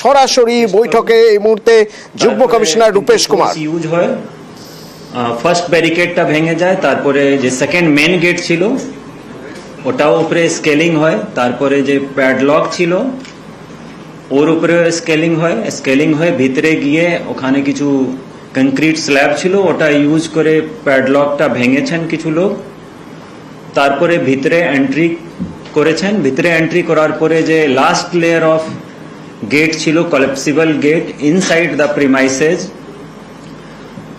সরাসরি বৈঠকে এই মুহূর্তে যুগ্ম কমিশনার রূপেশ কুমার। ইউজ হয়, ফার্স্ট ব্যারিকেডটা ভেঙে যায়, তারপরে যে সেকেন্ড মেন গেট ছিল ওটাও উপরে স্কেলিং হয়, তারপরে যে প্যাডলক ছিল ওর উপরে স্কেলিং হয়ে ভিতরে গিয়ে ওখানে কিছু কংক্রিট স্ল্যাব ছিল ওটা ইউজ করে প্যাডলকটা ভেঙেছেন কিছু লোক। তারপরে ভিতরে এন্ট্রি করার পরে যে লাস্ট লেয়ার অফ গেট ছিল collapsible gate inside the premises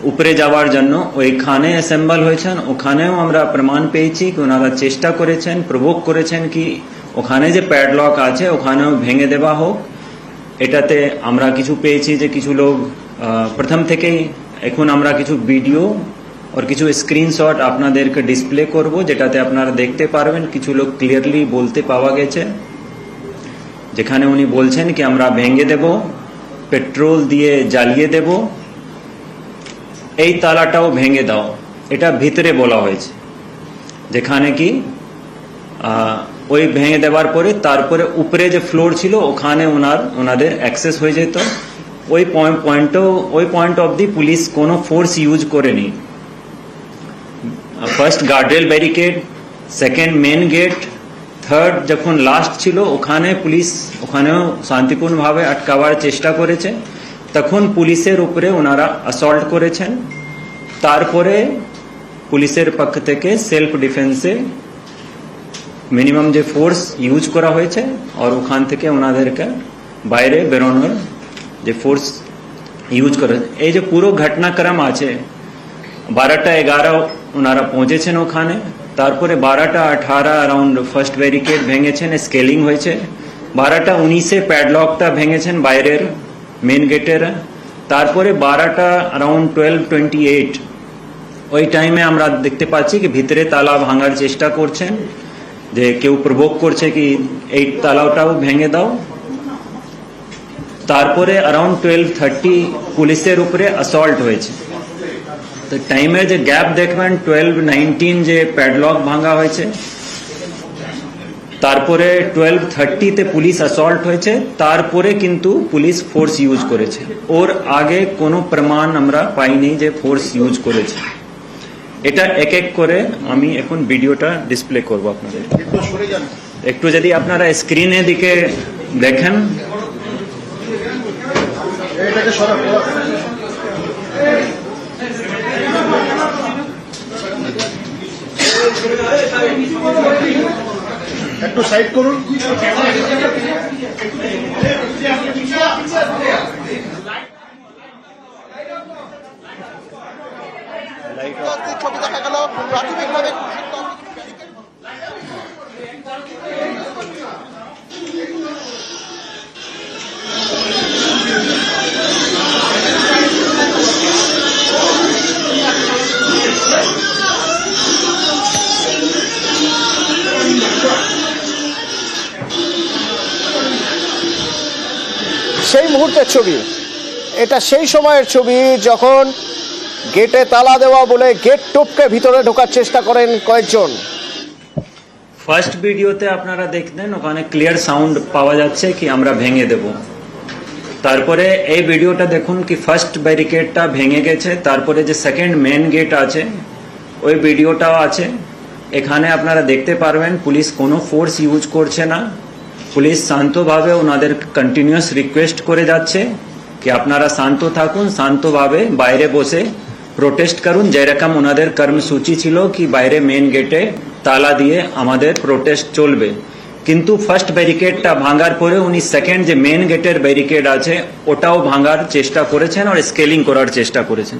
উপরে যাওয়ার জন্য ওইখানে অ্যাসেম্বল হয়েছেন। ওখানেও আমরা প্রমাণ পেয়েছি কি ওনারা চেষ্টা করেছেন, প্রভোগ করেছেন কি ওখানে যে প্যাডলক আছে ওখানেও ভেঙে দেওয়া হোক। এটাতে আমরা কিছু পেয়েছি যে কিছু লোক প্রথম থেকেই, এখন আমরা কিছু ভিডিও আর কিছু স্ক্রিনশট আপনাদেরকে ডিসপ্লে করব, যেটাতে আপনারা দেখতে পারবেন কিছু লোক ক্লিয়ারলি বলতে পাওয়া গেছে, যেখানে উনি বলছেন কি আমরা ভেঙে দেব, পেট্রোল দিয়ে জ্বালিয়ে দেব, এই তালাটাও ভেঙে দাও, এটা ভিতরে বলা হয়েছে। যেখানে কি ওই ভেঙে দেওয়ার পরে তারপরে উপরে যে ফ্লোর ছিল ওখানে ওনাদের অ্যাক্সেস হয়ে যেত। ওই পয়েন্ট অবধি পুলিশ কোনো ফোর্স ইউজ করেনি। First guardrail barricade, second main gate, third যখন লাস্ট ছিল ওখানে পুলিশ ওখানেও শান্তিপূর্ণভাবে আটকাবার চেষ্টা করেছে। তখন পুলিশের উপরে ওনারা অ্যাসল্ট করেছেন। তারপরে পুলিশের পক্ষ থেকে সেলফ ডিফেন্সে মিনিমাম যে ফোর্স ইউজ করা হয়েছে আর ওখান থেকে ওনাদেরকে বাইরে বেরোনোর যে ফোর্স ইউজ করে। এই যে পুরো ঘটনাক্রম আছে 12টা 11 ওনারা পৌঁছেছেন ওখানে, তারপরে 12টা 18 অ্যারাউন্ড ফার্স্ট ব্যারিকেড ভেঙেছেন, স্কেলিং হয়েছে। 12টা 19-এ প্যাডলকটা ভেঙেছেন বাইরের মেন গেটের। তারপরে 12টা অ্যারাউন্ড 12:28 ওই টাইমে আমরা দেখতে পাচ্ছি কি ভিতরে তালা ভাঙার চেষ্টা করছেন, যে কেউ প্রভোগ করছে কি এই তালাটাও ভেঙে দাও। তারপরে অ্যারাউন্ড 12:30 পুলিশের উপরে অ্যাসল্ট হয়েছে। তো টাইমের যে গ্যাপ দেখবেন 12:19 যে প্যাডলক ভাঙা হয়েছে, তারপরে 12:30-তে পুলিশ অ্যাসল্ট হয়েছে, তারপরে কিন্তু পুলিশ ফোর্স ইউজ করেছে। ওর আগে কোনো প্রমাণ আমরা পাইনি যে ফোর্স ইউজ করেছে। এটা এক এক করে আমি এখন ভিডিওটা ডিসপ্লে করব আপনাদের। একটু যদি আপনারা স্ক্রিনের দিকে দেখেন, একটু সাইড করুন। ছবি দেখা গেল প্রাথমিকভাবে সেই মুহূর্তের ছবি, এটা সেই সময়ের ছবি যখন গেটে তালা দেওয়া বলে গেট টপকে ভিতরে ঢোকার চেষ্টা করেন কয়েকজন। ফার্স্ট ভিডিওতে আপনারা দেখলেন ওখানে ক্লিয়ার সাউন্ড পাওয়া যাচ্ছে কি আমরা ভেঙে দেব। তারপরে এই ভিডিওটা দেখুন কি ফার্স্ট ব্যারিকেডটা ভেঙে গেছে, তারপরে যে সেকেন্ড মেন গেট আছে ওই ভিডিওটাও আছে। এখানে আপনারা দেখতে পারবেন পুলিশ কোনো ফোর্স ইউজ করছে না। পুলিশ শান্তভাবে ওনাদের কন্টিনিউয়াস রিকোয়েস্ট করে যাচ্ছে কি আপনারা শান্ত থাকুন, শান্তভাবে বাইরে বসে প্রোটেস্ট করুন, যেরকম ওনাদের কর্মসূচি ছিল কি বাইরে মেন গেটে তালা দিয়ে আমাদের প্রোটেস্ট চলবে। কিন্তু ফার্স্ট ব্যারিকেডটা ভাঙার পরে উনি সেকেন্ড যে মেন গেটের ব্যারিকেড আছে ওটাও ভাঙার চেষ্টা করেছেন আর স্কেলিং করার চেষ্টা করেছেন।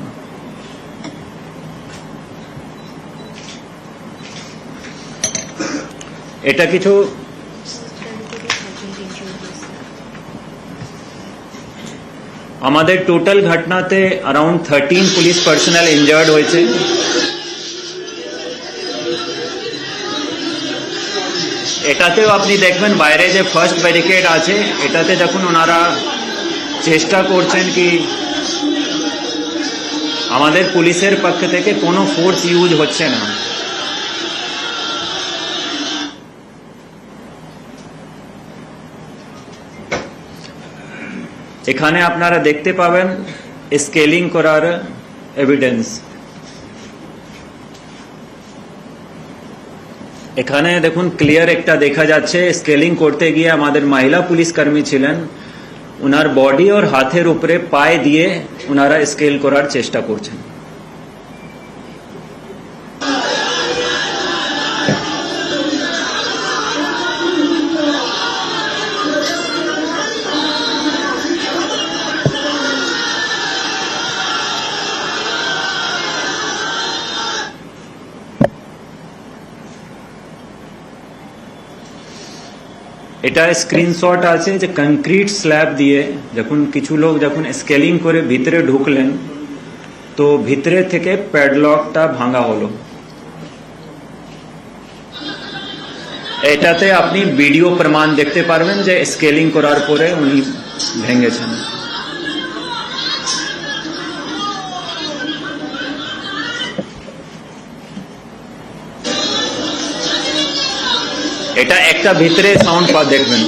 এটা কিছু আমাদের টোটাল ঘটনাতে অ্যারাউন্ড 13 পুলিশ পার্সোনাল ইনজার্ড হয়েছে। এটাতেও আপনি দেখবেন বাইরে যে ফার্স্ট ব্যারিকেড আছে এটাতে যখন ওনারা চেষ্টা করছেন কি আমাদের পুলিশের পক্ষ থেকে কোনো ফোর্স ইউজ হচ্ছে না। এখানে আপনারা দেখতে পাবেন স্কেলিং করার এভিডেন্স। এখানে দেখুন ক্লিয়ার একটা দেখা যাচ্ছে স্কেলিং করতে গিয়ে আমাদের মহিলা পুলিশ কর্মী ছিলেন, ওনার বডি और হাতের উপরে পায়ে দিয়ে ওনারা স্কেল করার চেষ্টা করছেন। এটা স্ক্রিনশট আছে যে কংক্রিট স্ল্যাব দিয়ে যখন কিছু লোক যখন স্কেলিং করে ভিতরে ঢুকলেন তো ভিতরে থেকে প্যাডলকটা ভাঙা হলো। এটাতে আপনি ভিডিও প্রমাণ দেখতে পারবেন যে স্কেলিং করার পরে উনি ভেঙেছেন। এটা একটা ভিতরে সাউন্ড পা দেখবেন।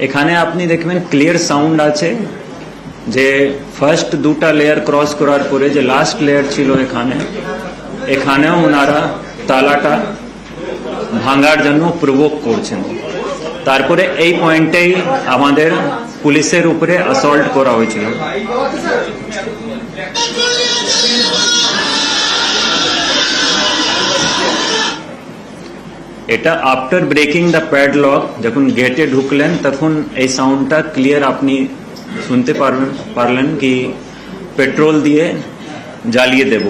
এখানে আপনি দেখবেন ক্লিয়ার সাউন্ড আছে যে ফার্স্ট দুটা লেয়ার ক্রস করার পরে যে লাস্ট লেয়ার ছিল এখানেও ওনারা তালাটা ভাঙার জন্য প্রভোগ করছেন। তারপরে এই পয়েন্টেই আমাদের পুলিশের উপরে অ্যাসল্ট করা হয়েছিল। এটা আফটার ব্রেকিং দ্য প্যাডলক যখন গেটে ঢুকলেন তখন এই সাউন্ডটা ক্লিয়ার আপনি শুনতে পারলেন কি পেট্রোল দিয়ে জ্বালিয়ে দেব।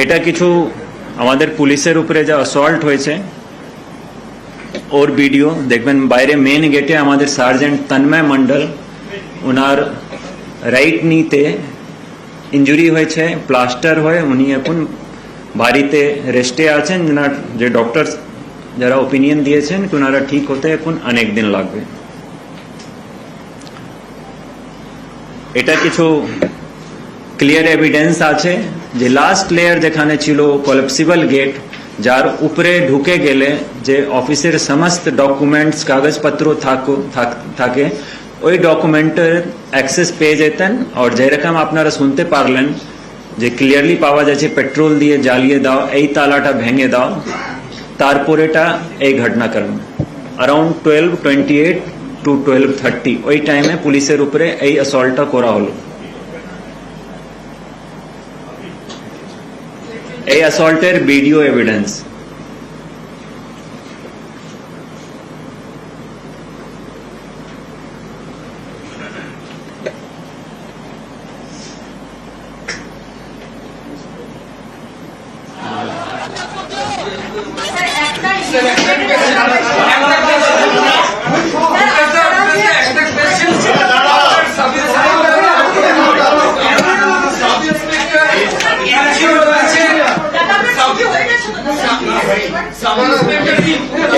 এটা কিছু আমাদের পুলিশের উপরে যা অ্যাসল্ট হয়েছে ওর ভিডিও দেখবেন। বাইরে মেন গেটে আমাদের সার্জেন্ট তন্ময় মন্ডল, ওনার রাইট নিতে ইঞ্জুরি হয়েছে, প্লাস্টার হয়ে উনি এখন বাড়িতে রেস্টে আছেন। যে ডক্টর যারা ওপিনিয়ন দিয়েছেন কি ওনারা ঠিক হতে এখন অনেক দিন লাগবে। এটা কিছু ক্লিয়ার এভিডেন্স আছে যে লাস্ট লেয়ার যেখানে ছিল কলাপসিবল গেট, যার উপরে ঢুকে গেলে যে অফিসের সমস্ত ডকুমেন্টস কাগজপত্র থাকে ওই ডকুমেন্টের অ্যাক্সেস পেয়ে যেতেন। আর যেরকম আপনারা শুনতে পারলেন যে ক্লিয়ারলি পাওয়া যাচ্ছে পেট্রোল দিয়ে জ্বালিয়ে দাও, এই তালাটা ভেঙে দাও, তারপরেটা এই ঘটনাক্রম अराउंड 12:28 to 12:30 ওই টাইমে পুলিশের উপরে এই অ্যাসল্টটা করা হলো। এই অ্যাসল্টের ভিডিও এভিডেন্স।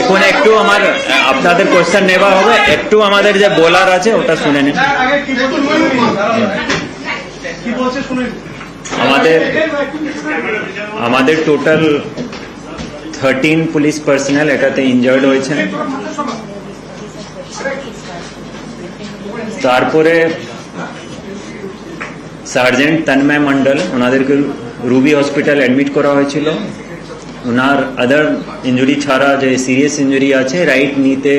এখন একটু আমার আপনাদের কোশ্চেন নেওয়া হবে, একটু আমাদের যে বলার আছে ওটা শুনে নিন। আমাদের টোটাল 13 পুলিশ পার্সোনাল এটাতে ইনজার্ড হয়েছেন। তারপরে সার্জেন্ট তন্ময় মন্ডল, ওনাদেরকে রুবি হসপিটাল অ্যাডমিট করা হয়েছিল। ওনার আদার ইঞ্জুরি ছাড়া যে সিরিয়াস ইঞ্জুরি আছে, রাইট নিতে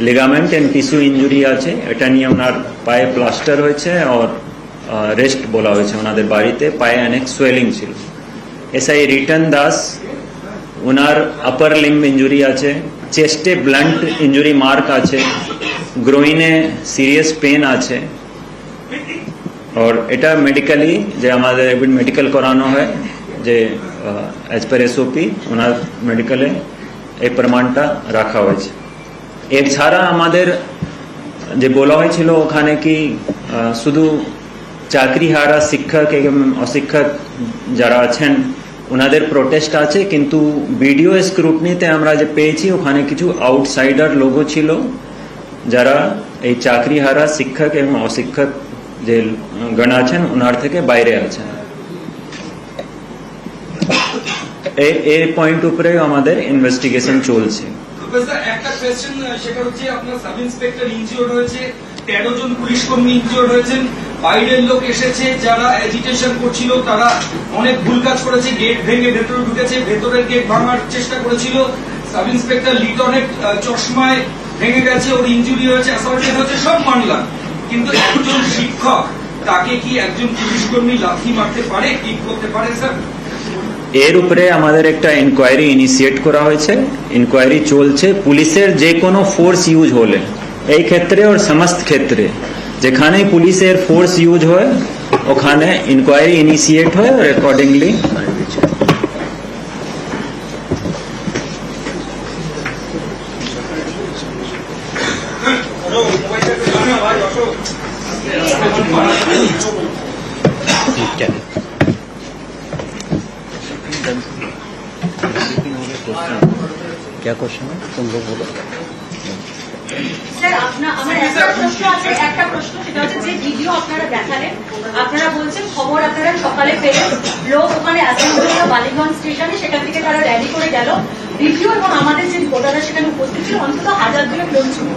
লিগামেন্ট এন্ড টিস্যু ইঞ্জুরি আছে, এটা নিয়ে ওনার পায়ে প্লাস্টার হয়েছে আর রেস্ট বলা হয়েছে ওনাদের বাড়িতে। পায়ে অনেক সোয়েলিং ছিল। এসআই রিটন দাস, ওনার আপার লিম্ব ইঞ্জুরি আছে, চেস্টে ব্লান্ট ইঞ্জুরি মার্ক আছে, গ্রোইনে সিরিয়াস পেন আছে। और এটা মেডিকেলি যে আমাদের মেডিকেল করানো হয় যে অ্যাজ পার এসওপি ওনার মেডিকেলে এই প্রমাণটা রাখা হয়েছে। এছাড়া আমাদের যে বলা হয়েছিল ওখানে কি শুধু চাকরি হারা শিক্ষক এবং অশিক্ষক যারা আছেন ওনাদের প্রোটেস্ট আছে, কিন্তু ভিডিও স্ক্রুটনিতে আমরা যে পেয়েছি ওখানে কিছু আউটসাইডার লোগো ছিল যারা এই চাকরিহারা শিক্ষক এবং অশিক্ষক যে গণ আছেন ওনার থেকে বাইরে আছেন। এই পয়েন্ট উপরে আমাদের ইনভেস্টিগেশন চলছে। প্রফেসর, একটা কোয়েশ্চেন, সেটা হচ্ছে আপনার সাব ইন্সপেক্টর ইনজিওর্ড হয়েছে, 13 জন পুলিশ কর্মী ইনজিওর্ড হয়েছেন, বাইরের লোক এসেছে যারা এজিটেশন করছিল, তারা অনেক ভুল কাজ করেছে, গেট ভেঙে ভেতরে ঢুকেছে, ভেতরের গেট ভাঙার চেষ্টা করেছিল, সাব ইন্সপেক্টর লিটনের চশমায় ভেঙে গেছে, ওর ইনজুরি হয়েছে, অ্যাসল্টেড হয়েছে, সব মানলাম, কিন্তু একজন শিক্ষক তাকে কি একজন পুলিশ কর্মী লাথি মারতে পারে, কিক করতে পারে স্যার? এর উপরে আমাদের একটা ইনকোয়ারি ইনিশিয়েট করা হয়েছে, ইনকোয়ারি চলছে। পুলিশের যে কোনো ফোর্স ইউজ হলে এই ক্ষেত্রে ওর সমস্ত ক্ষেত্রে যেখানে পুলিশের ফোর্স ইউজ হয় ওখানে ইনকোয়ারি ইনিশিয়েট হয় আর অ্যাকর্ডিংলি क्या क्वेश्चन है तुम लोग बोलो। স্যার আমার একটা প্রশ্ন সেটা হচ্ছে যে ভিডিও আপনারা দেখালেন, আপনারা বলছেন খবর আপনারা সকালে পেলেন, লোক ওখানে অ্যাসেম্বলি বালিগঞ্জ স্টেশনে, সেখান থেকে তারা র্যালি করে গেল, ভিডিও এবং আমাদের যে ভোটাররা সেখানে উপস্থিত ছিল অন্তত 1000 লোক ছিল।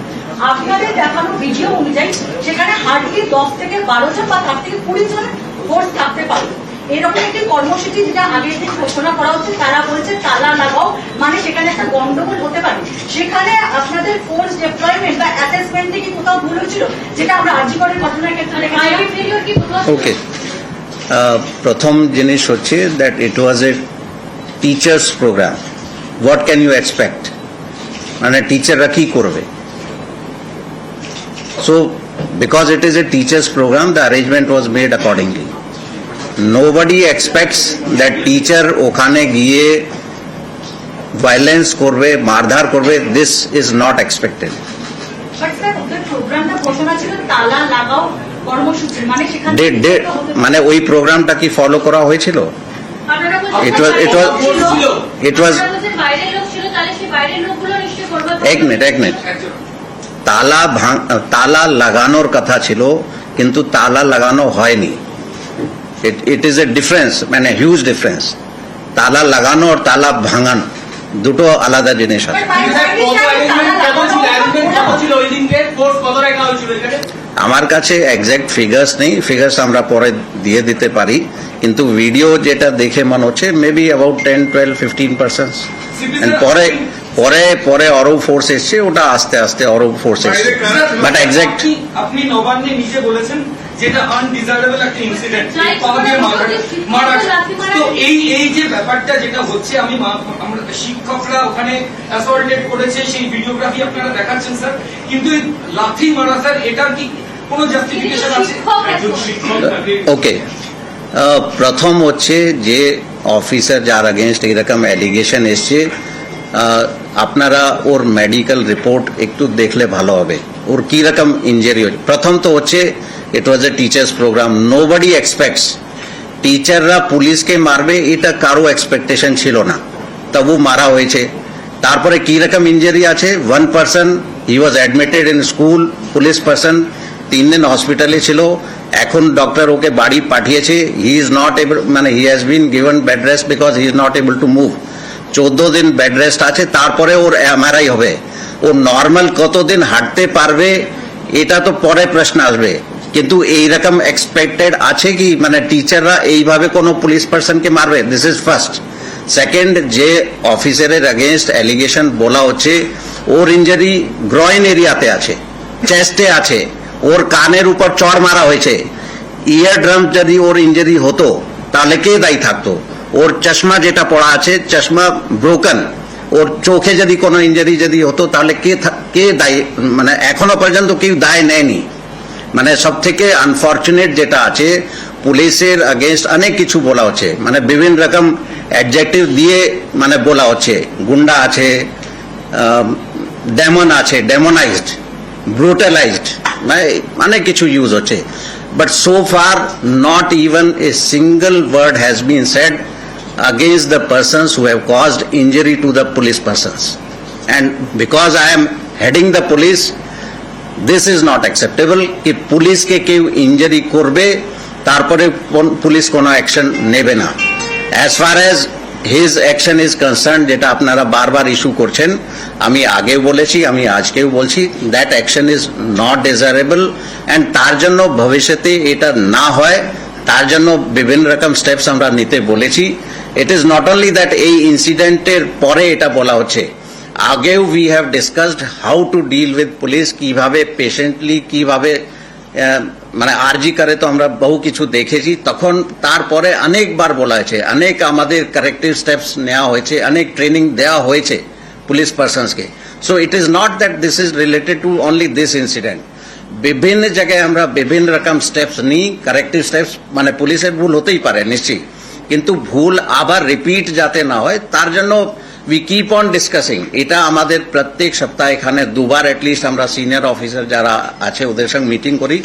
আপনাদের দেখানো ভিডিও অনুযায়ী সেখানে হার্ডলি 10 থেকে 12 জন বা তার থেকে 20 জন ফোর্স থাকতে পারে। এরকম একটি কর্মসূচি যেটা আগে থেকে ঘোষণা করা হচ্ছে, তারা বলছে তালা লাগাও, মানে সেখানে একটা গন্ডগোল হতে পারে। সেখানে আপনাদের ফোর্স ডিপ্লয়মেন্ট বা অ্যাসেসমেন্টে কি কোথাও ভুল হয়েছিল, যেটা আমরা আর্যিকরের ঘটনার ক্ষেত্রে দেখেছি? ওকে, প্রথম জিনিস হচ্ছে that it was a teachers program. What can you expect, মানে টিচাররা কি করবে? So because it is a teachers program, the arrangement was made accordingly. Nobody expects that teacher ওখানে গিয়ে ভায়োলেন্স করবে, মারধার করবে। This is not expected. But sir ওদের প্রোগ্রামটা ঘোষণা ছিল তালা লাগাও কর্মসূচি, মানে সেখানে মানে ওই প্রোগ্রামটা কি ফলো করা হয়েছিল? আপনারা বলছেন It was বাইরের লোক ছিল, তাহলে সেই বাইরের লোকগুলো নিশ্চয়ই করবে। এক মিনিট, তালা লাগানোর কথা ছিল কিন্তু তালা লাগানো হয়নি। It is a difference, মানে হিউজ ডিফারেন্স। তালা লাগানো আর তালা ভাঙানো দুটো আলাদা জিনিস আছে। আমার কাছে এক্সাক্ট ফিগার্স নেই, ফিগার্স আমরা পরে দিয়ে দিতে পারি, কিন্তু ভিডিও যেটা দেখে মনে হচ্ছে মেবি অ্যাবাউট 10, 12, 15%। পরে পরে পরে আরো ফোর্স এসছে, ওটা আস্তে আস্তে আরো ফোর্স এসছে, বাট এক্সাক্ট আপনি নবান্নে নিজে বলেছেন যেটা আনডিজায়ারেবল একটা ইনসিডেন্ট, পা দিয়ে মারা। তো এই যে ব্যাপারটা যেটা হচ্ছে, আমরা শিক্ষকরা ওখানে অ্যাসল্টেড করেছে, সেই ভিডিওগ্রাফি আপনারা দেখাচ্ছেন স্যার, কিন্তু লাথি মারা স্যার, এটার কি কোনো জাস্টিফিকেশন আছে? ওকে, প্রথম হচ্ছে যে অফিসার যার এগেনস্ট এরকম অ্যালিগেশন এসছে, আপনারা ওর মেডিকেল রিপোর্ট একটু দেখলে ভালো হবে, ওর কি রকম ইনজুরি হচ্ছে। প্রথম তো হচ্ছে ইট was a teachers programme, nobody expects টিচাররা পুলিশকে মারবে, এটা কারো এক্সপেকটেশন ছিল না, তবু মারা হয়েছে। তারপরে কি রকম ইনজুরি আছে, 1 person he was admitted in school, police person 3 দিন হসপিটালে ছিল, এখন ডক্টর ওকে বাড়ি পাঠিয়েছে। হি ইজ নট এবল, মানে he has been given bed rest because he is not able to move. 14 দিন বেড রেস্ট আছে, তারপরে ওর এমআরআই হবে। ও নর্মাল কতদিন হাঁটতে পারবে এটা তো পরে প্রশ্ন আসবে, কিন্তু এইরকম এক্সপেক্টেড আছে কি, মানে টিচাররা এইভাবে কোনো পুলিশ পার্সনকে মারবে? This is first. সেকেন্ড, যে অফিসারের এগেনস্ট অ্যালিগেশন বলা হচ্ছে, ওর ইঞ্জুরি গ্রয়েন এরিয়াতে আছে, চেস্টে আছে, ওর কানের উপর চড় মারা হয়েছে। ইয়ার ড্রাম যদি ওর ইঞ্জুরি হতো তাহলে কে দায়ী থাকতো? ওর চশমা যেটা পড়া আছে, চশমা ব্রোকেন, ওর চোখে যদি কোনো ইঞ্জুরি যদি হতো তাহলে কে দায়ী? মানে এখনো পর্যন্ত কেউ দায় নেয়নি। মানে সব থেকে আনফর্চুনেট যেটা আছে, পুলিশের अगेंस्ट অনেক কিছু বলা হচ্ছে, মানে বিভিন্ন রকম অ্যাডজেক্টিভ দিয়ে মানে বলা হচ্ছে, গুন্ডা আছে, ডেমন আছে, ডেমোনাইজড, ব্রুটালাইজড, মানে অনেক কিছু ইউজ হচ্ছে। But so far not even a single word has been said against the persons who have caused injury to the police persons. And because I am heading the police, this is not acceptable कि police के केउ injury करबे तारपरे police कोनो action नेबे ना. As far as his action is concerned, যেটা আপনারা বারবার ইস্যু করছেন, আমি আগেও বলেছি, আমি আজকেও বলছি, that action is not desirable and তার জন্য ভবিষ্যতে এটা না হয় তার জন্য বিভিন্ন রকম স্টেপস আমরা নিতে বলেছি. It is not only that এই ইনসিডেন্টের পরে এটা বলা হচ্ছে, আগেও we have discussed how to deal with police, কিভাবে পেশেন্টলি কিভাবে মানে আরজি করে তো আমরা বহু কিছু দেখেছি. তখন তারপরে অনেকবার বলা হয়েছে, অনেক আমাদের কারেক্টিভ স্টেপস নেওয়া হয়েছে, অনেক ট্রেনিং দেওয়া হয়েছে পুলিশ পার্সনসকে. So it is not that this is related to only this incident. বিভিন্ন জায়গায় আমরা বিভিন্ন রকম স্টেপস নিই, কারেক্টিভ স্টেপস. মানে পুলিশের ভুল হতেই পারে নিশ্চয়ই, কিন্তু ভুল আবার রিপিট যাতে না হয় তার জন্য we keep on discussing. এটা আমাদের প্রত্যেক সপ্তাহে এখানে দুবার অ্যাটলিস্ট আমরা সিনিয়র অফিসার যারা আছে ওদের সঙ্গে মিটিং করি,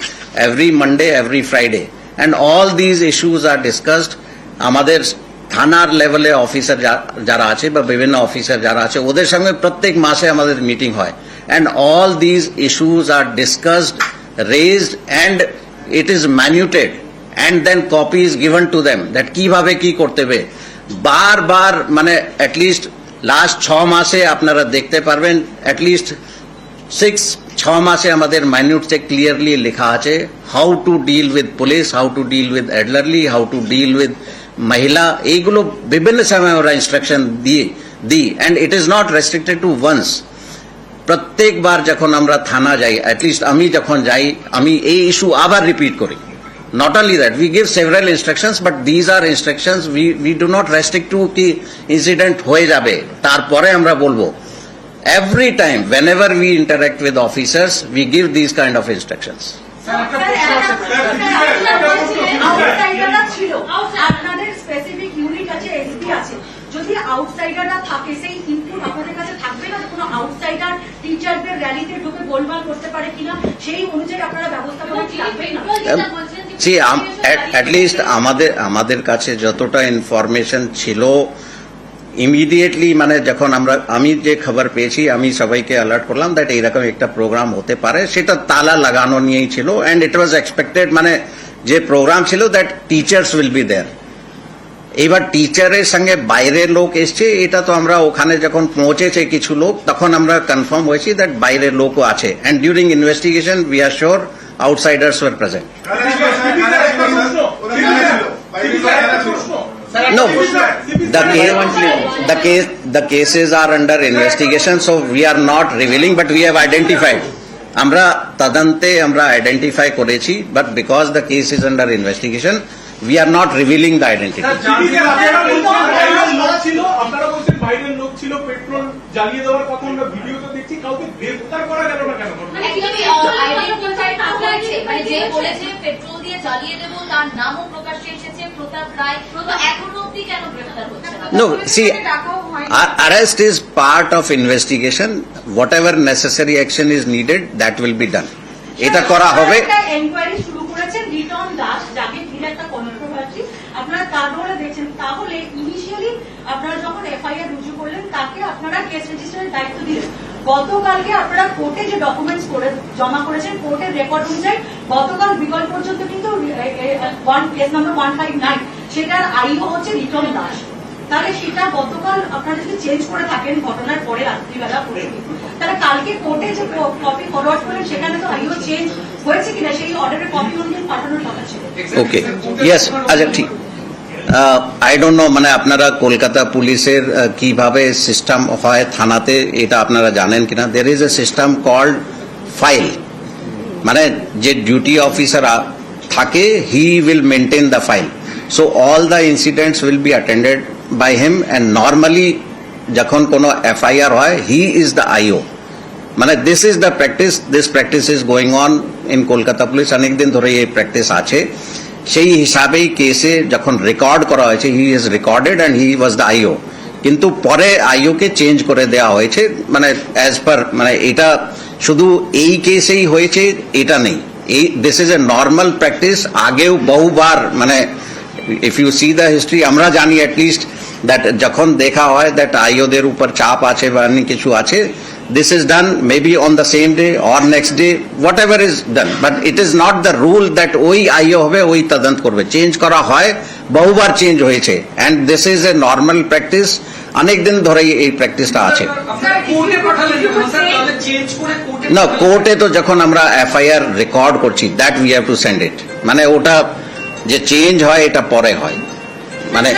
every Monday every Friday, and all these issues are discussed. আমাদের থানার লেভেলে অফিসার যারা আছে বা বিভিন্ন অফিসার যারা আছে ওদের সঙ্গে প্রত্যেক মাসে আমাদের মিটিং হয়, and all these issues are discussed, raised, and it is minuted, and then copy is given to them that কিভাবে কি করতে হবে. বারবার মানে অ্যাটলিস্ট লাস্ট 6 মাসে আপনারা দেখতে পারবেন, অ্যাটলিস্ট 6 মাসে আমাদের মাইনিউটসে ক্লিয়ারলি লেখা আছে how to deal with police, how to deal with elderly, how to deal with মহিলা. এইগুলো বিভিন্ন সময় ওরা ইনস্ট্রাকশন দিই, and it is not restricted to once. প্রত্যেকবার যখন আমরা থানা যাই, অ্যাটলিস্ট আমি যখন যাই, আমি এই ইস্যু আবার রিপিট করি. Not only that, we give several instructions, but these are instructions. We do not restrict to ki incident hoye jabe tarpore amra bolbo. Every time, whenever we interact with officers, we give these kind of instructions. আউটসাইডাররা ছিল, আপনাদের specific unit আছে, SP আছে. যদি আউটসাইডাররা থাকে সেই input আপনাদের কাছে থাকবে না? কোনো আউটসাইডার টিচারদের র্যালিতে ঢুকে গোলমাল করতে পারে কিনা সেই অনুযায়ী আপনারা ব্যবস্থা করতে থাকবেন না? See, at least আমাদের কাছে যতটা ইনফরমেশন ছিল ইমিডিয়েটলি, মানে যখন আমি যে খবর পেয়েছি আমি সবাইকে অ্যালার্ট করলাম দ্যাট এইরকম একটা প্রোগ্রাম হতে পারে, সেটা তালা লাগানো নিয়েই ছিল, অ্যান্ড ইট ওয়াজ এক্সপেক্টেড, মানে যে প্রোগ্রাম ছিল that teachers will be there. এবার টিচারের সঙ্গে বাইরের লোক এসছে, এটা তো আমরা ওখানে যখন পৌঁছেছে কিছু লোক তখন আমরা কনফার্ম হয়েছি দ্যাট বাইরের লোকও আছে, and during investigation we are sure outsiders were present. No, the cases are under investigation, so we are not revealing, but we have identified. আমরা তদন্তে আমরা আইডেন্টিফাই করেছি, but because the case is under investigation, we are not revealing the identity. আপনারা বলছেন বাইরের লোক ছিল, petrol জ্বালিয়ে দেওয়ার কথা আমরা ভিডিওতে দেখছি, কাউকে গ্রেফতার করা গেল না কেন? মানে কিভাবে আইডেন্টিফাই করা হয়েছে? মানে যে বলেছে পেট্রোল দিয়ে জ্বালিয়ে দেবো তার নামও প্রকাশ্যে এসেছে, প্রতাপ রায়, তো এখনো অবধি কেন গ্রেফতার হচ্ছে না? No, see, arrest is part of investigation. Whatever necessary action is needed, that will be done. এটা করা হবে. এনকোয়ারি শুরু করেছেন রিটন দাস, যাকে ঘিরে একটা কন্ট্রোভার্সি আপনারা তার রোলে দেখছেন. তাহলে ইনিশিয়ালি আপনারা যখন এফআইআর রুজু করলেন তাকে আপনারা কেস রেজিস্টারের দায়িত্ব দিলেন. গতকালকে আপনারা কোর্টে যে ডকুমেন্টস করে জমা করেছেন, কোর্টের রেকর্ড অনুযায়ী গতকাল বিকাল পর্যন্ত কিন্তু কেস নাম্বার 159 সেটার আইও হচ্ছে রিটন দাস. তাহলে সেটা গতকাল আপনারা যদি চেঞ্জ করে থাকেন ঘটনার পরে রাত্রিবেলা করে, তাহলে কালকে কোর্টে যে কপি ফরওয়ার্ড করেন সেখানে তো আইও চেঞ্জ হয়েছে কিনা সেই অর্ডারের কপি অনুযায়ী পাঠানোর কথা ছিল. ওকে, ইয়েস, আচ্ছা ঠিক. আই ডোন্ট নো, মানে আপনারা কলকাতা পুলিশের কিভাবে সিস্টেম হয় থানাতে এটা আপনারা জানেন কিনা. There is a system called file, মানে যে ডিউটি অফিসার থাকে he will maintain the file. So all the incidents will be attended by him, and normally যখন কোনো এফআইআর হয় হি ইজ দ্য আইও. মানে this is the practice, this practice is going on in Kolkata police, অনেকদিন ধরে এই practice আছে. সেই হিসাবেই কেসে যখন রেকর্ড করা হয়েছে he is recorded and he was the IO, কিন্তু পরে আইও কে চেঞ্জ করে দেওয়া হয়েছে. মানে অ্যাজ পার, মানে এটা শুধু এই কেসেই হয়েছে এটা নেই, এই this is a normal practice. আগেও বহুবার, মানে if you see the history আমরা জানি অ্যাটলিস্ট দ্যাট যখন দেখা হয় দ্যাট আইওদের উপর চাপ আছে বা অন্য কিছু আছে, this is done maybe on the same day or next day, whatever is done, but it is not the rule that ওই আইও হবে ওই তদন্ত করবে। চেঞ্জ করা হয়, বহুবার চেঞ্জ হয়েছে, and this is a normal practice, অনেক দিন ধরে এই প্র্যাকটিসটা আছে। আপনারা কোর্টে পাঠালেন কেন স্যার? তাহলে চেঞ্জ করে কোর্টে না, কোর্টে তো যখন আমরা এফআইআর রেকর্ড করছি, that we have to send ইট, মানে ওটা যে চেঞ্জ হয় এটা পরে হয়, মানে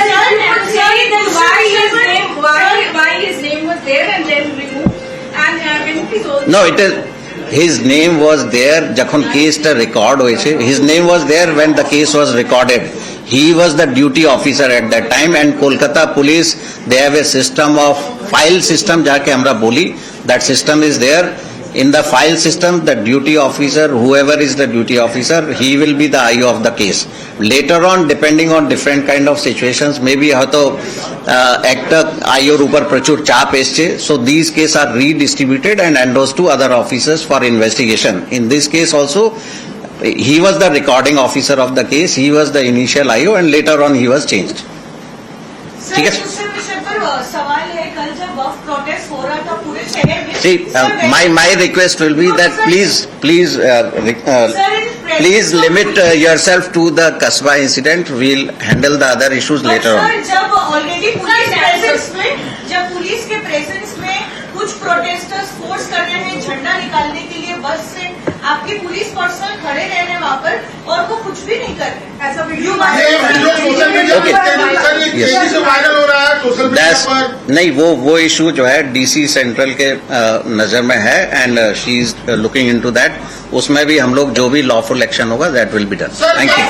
Why his name was there and then removed? And can you please also... no, it is his name was there যখন কেসটা রেকর্ড হয়েছে, his name was there when the case was recorded. He was the duty officer at that time, and Kolkata police, they have a system of file system যাকে আমরা বলি, that system is there. In the file system, the duty officer, whoever is the duty officer, he will be the IO of the case. Later on, depending on different kind of situations, maybe হয়তো একটা IO উপর প্রচুর চাপ এসছে, so these cases are redistributed and endorsed to other officers for investigation. In this case also, he was the recording officer of the case, he was the initial IO, and later on he was changed. ठीक है? सवाल है, कल जब Waqf protest हो रहा था पूरे शहर में, See, my request will be that please limit yourself to the Kasbah incident. We'll handle the other issues later on. Sir, जब ऑलरेडी पुलिस प्रेजेंस में, जब पुलिस के प्रेजेंस में कुछ प्रोटेस्टर्स फोर्स कर रहे हैं झंडा निकालने के लिए बस से, आपके पुलिस पर्सनल खड़े रह रहे हैं वहाँ पर और वो कुछ भी नहीं कर रहे। ऐसा वीडियो Okay. Yes. से वायरल हो रहा है सोशल मीडिया That's पर। नहीं, वो इशू जो है डीसी सेंट्रल के नजर में है, and she is looking into that. उसमें भी हम लोग जो भी लॉफुल एक्शन होगा that will be done. Thank you.